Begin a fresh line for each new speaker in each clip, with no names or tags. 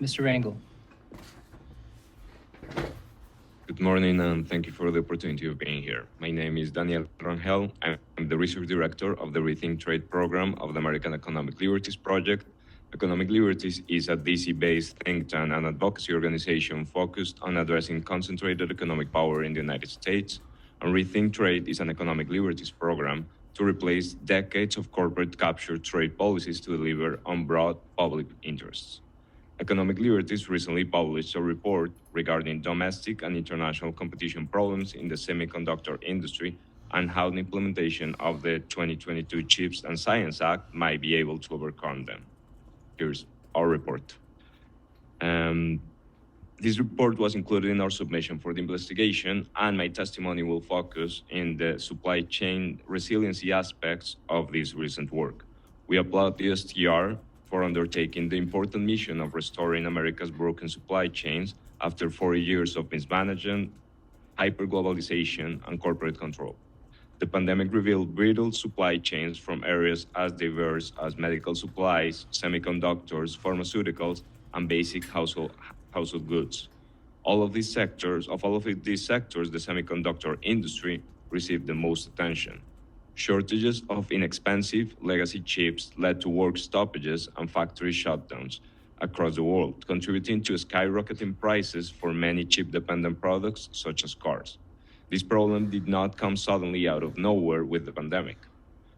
Mr. Rangel.
Good morning, and thank you for the opportunity of being here. My name is Daniel Rangel. I'm the Research Director of the Rethink Trade Program of the American Economic Liberties Project. Economic Liberties is a DC-based think tank and advocacy organization focused on addressing concentrated economic power in the United States. And Rethink Trade is an economic liberties program to replace decades of corporate capture trade policies to deliver on broad public interests. Economic Liberties recently published a report regarding domestic and international competition problems in the semiconductor industry and how the implementation of the 2022 CHIPS and Science Act might be able to overcome them. Here's our report. This report was included in our submission for the investigation, and my testimony will focus in the supply chain resiliency aspects of this recent work. We applaud the USTR for undertaking the important mission of restoring America's broken supply chains after 40 years of mismanagement, hyperglobalization, and corporate control. The pandemic revealed brittle supply chains from areas as diverse as medical supplies, semiconductors, pharmaceuticals, and basic household goods. All of these sectors, the semiconductor industry received the most attention. Shortages of inexpensive legacy chips led to work stoppages and factory shutdowns across the world, contributing to skyrocketing prices for many chip-dependent products such as cars. This problem did not come suddenly out of nowhere with the pandemic.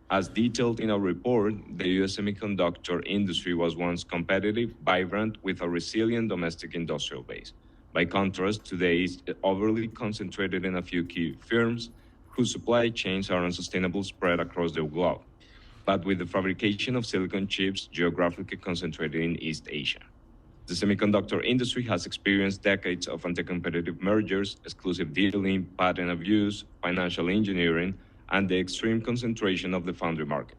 As detailed in our report, the U.S. semiconductor industry was once competitive, vibrant, with a resilient domestic industrial base. By contrast, today it's overly concentrated in a few key firms whose supply chains are unsustainable spread across the globe, but with the fabrication of silicon chips geographically concentrated in East Asia. The semiconductor industry has experienced decades of anti-competitive mergers, exclusive dealing, patent abuse, financial engineering, and the extreme concentration of the foundry market,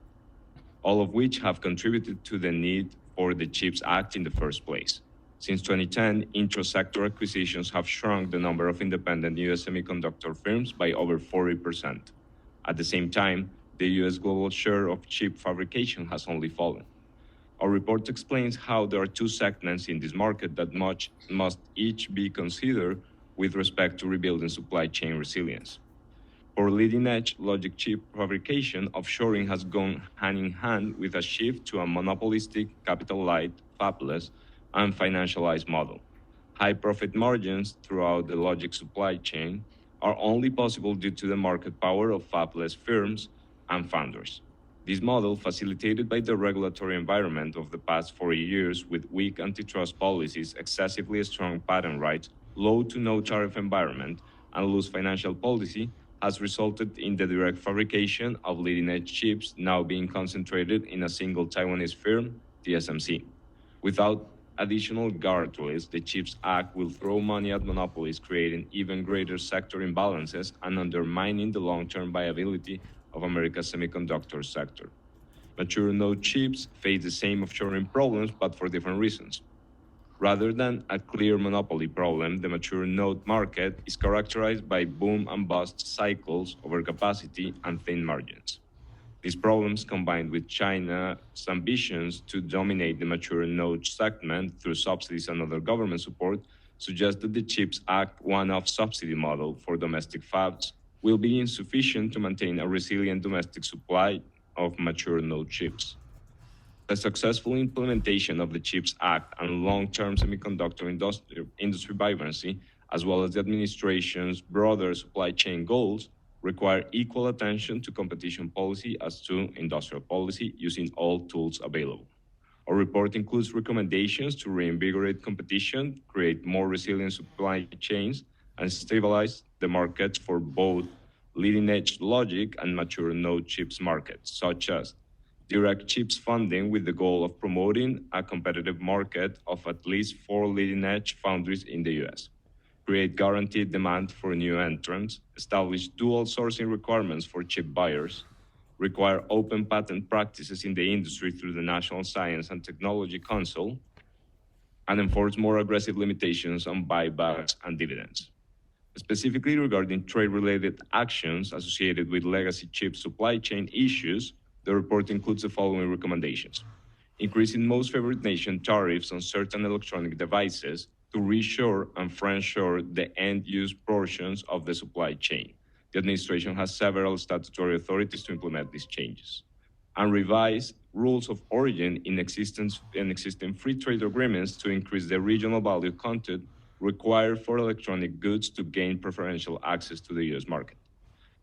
all of which have contributed to the need for the CHIPS Act in the first place. Since 2010, intra-sector acquisitions have shrunk the number of independent U.S. semiconductor firms by over 40%. At the same time, the U.S. global share of chip fabrication has only fallen. Our report explains how there are two segments in this market that must each be considered with respect to rebuilding supply chain resilience. For leading-edge logic chip fabrication, offshoring has gone hand in hand with a shift to a monopolistic, capital-light, fabless, and financialized model. High profit margins throughout the logic supply chain are only possible due to the market power of fabless firms and founders. This model, facilitated by the regulatory environment of the past 40 years with weak antitrust policies, excessively strong patent rights, low to no tariff environment, and loose financial policy, has resulted in the direct fabrication of leading-edge chips now being concentrated in a single Taiwanese firm, TSMC. Without additional guardrails, the CHIPS Act will throw money at monopolies, creating even greater sector imbalances and undermining the long-term viability of America's semiconductor sector. Mature node chips face the same offshoring problems, but for different reasons. Rather than a clear monopoly problem, the mature node market is characterized by boom and bust cycles, overcapacity, and thin margins. These problems, combined with China's ambitions to dominate the mature node segment through subsidies and other government support, suggest that the CHIPS Act one-off subsidy model for domestic fabs will be insufficient to maintain a resilient domestic supply of mature node chips. The successful implementation of the CHIPS Act and long-term semiconductor industry vibrancy, as well as the administration's broader supply chain goals, require equal attention to competition policy as to industrial policy using all tools available. Our report includes recommendations to reinvigorate competition, create more resilient supply chains, and stabilize the markets for both leading-edge logic and mature node chips markets, such as direct chips funding with the goal of promoting a competitive market of at least 4 leading-edge foundries in the U.S., create guaranteed demand for new entrants, establish dual sourcing requirements for chip buyers, require open patent practices in the industry through the National Science and Technology Council, and enforce more aggressive limitations on buybacks and dividends. Specifically regarding trade-related actions associated with legacy chip supply chain issues, the report includes the following recommendations. increasing most favored nation tariffs on certain electronic devices to reshore and friendshore the end-use portions of the supply chain. The administration has several statutory authorities to implement these changes and revise rules of origin in existing free trade agreements to increase the regional value content required for electronic goods to gain preferential access to the US market.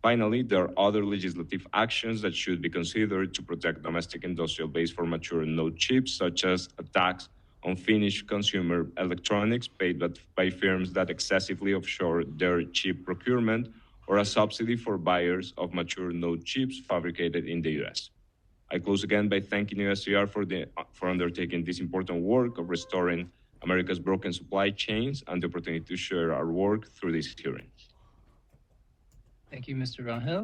Finally, there are other legislative actions that should be considered to protect domestic industrial base for mature node chips, such as a tax on finished consumer electronics paid by firms that excessively offshore their chip procurement, or a subsidy for buyers of mature node chips fabricated in the US. I close again by thanking USTR for undertaking this important work of restoring America's broken supply chains and the opportunity to share our work through this hearing.
Thank you, Mr. Rangel.